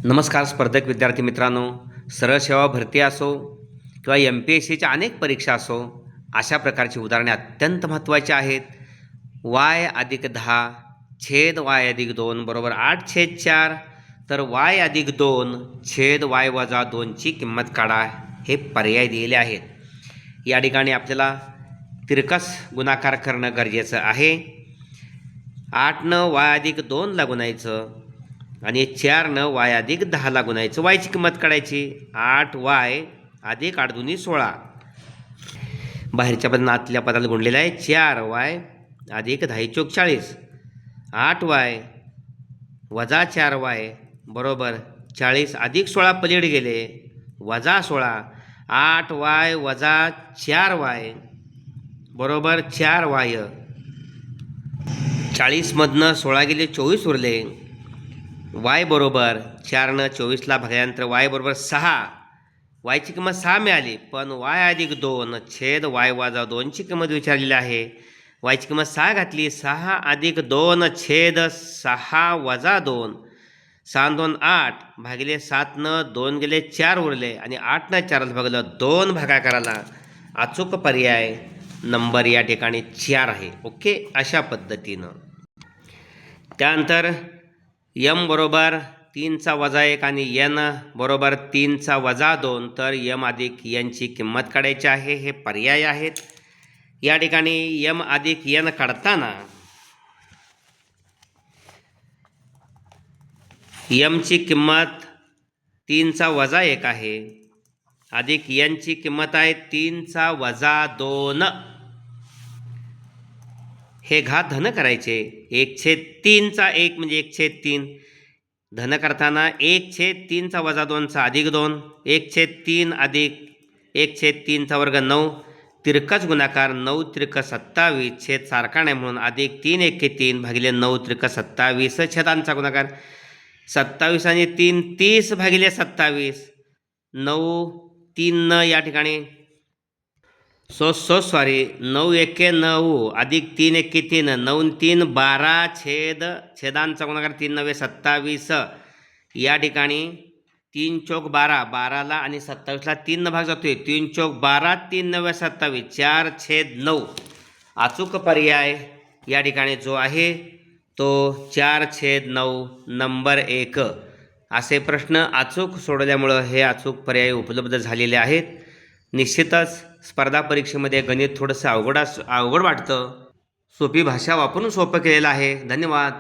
नमस्कार स्पर्धक विद्यार्थी मित्रांनो, सरळ सेवा भरती असो किंवा MPSCच्या अनेक परीक्षा असो, अशा प्रकारची उदाहरणे अत्यंत महत्त्वाची आहेत. y+10 छेद y+2 बरोबर 8/4. तर y+2 छेद y-2 ची किंमत काढा, हे पर्याय दिलेले आहेत. या ठिकाणी आपल्याला तिरकस गुणाकार करणं गरजेचं आहे. 8नं y+2 ला गुणायचं आणि 4नं y+10 ला गुणायचं. yची किंमत काढायची. 8y अधिक 8 दुनी 16. बाहेरच्या पदांना आतल्या पदाला गुणलेला आहे. 4y अधिक 10 चोक 40. 8y वजा 4y बरोबर 40 अधिक 16 पलीकडे गेले वजा 16. 8y वजा 4y बरोबर 4y. 40मधनं 16 गेले 24 उरले. y बरोबर 4नं 24ला भागल्यानंतर y बरोबर 6. yची किंमत 6 मिळाली, पण y+2 छेद y-2 ची किंमत विचारलेली आहे. yची किंमत 6 घातली. 6 अधिक 2 छेद 6 - 2. 6 2 8 भागिले 7नं 2 गेले 4 उरले आणि 8नं 4 भागलं 2 भागाकाराला. अचूक पर्याय नंबर या ठिकाणी 4 आहे. ओके, अशा पद्धतीनं. त्यानंतर m बरोबर 3चा वजा 1 आणि n बरोबर 3चा वजा 2. तर m अधिक n ची किंमत काढायची आहे. हे पर्याय आहेत. या ठिकाणी m अधिक n काढताना m ची किंमत 3चा वजा 1 आहे, अधिक n ची किंमत आहे 3चा वजा 2. हे घात धन करायचे. 1/3चा 1 म्हणजे 1/3. धन करताना 1/3चा वजा 2चा अधिक 2. 1/3 अधिक 1/3चा वर्ग 9. तिरकस गुणाकार 9 त्रिक 27 छेद सारखा नाही म्हणून अधिक 3 एके 3 भागिले 9 त्रिक 27. छेदांचा गुणाकार 27 आणि 3 30 भागिले 27. 9 3 या ठिकाणी 9 एके 9 अधिक 3 एके 3 9 3 12 छेदांचा गुणाकार 3 9 27. या ठिकाणी 3 चौक 12 12ला आणि 27ला 3 भाग जातोय. 3 चौक 12 3 9 27 4/9. अचूक पर्याय या ठिकाणी जो आहे तो 4/9 नंबर 1. असे प्रश्न अचूक सोडवल्यामुळं हे अचूक पर्याय उपलब्ध झालेले आहेत. निश्चितच स्पर्धा परीक्षेमध्ये गणित थोडंसं अवघड वाटतं. सोपी भाषा वापरून सोपं केलेलं आहे. धन्यवाद.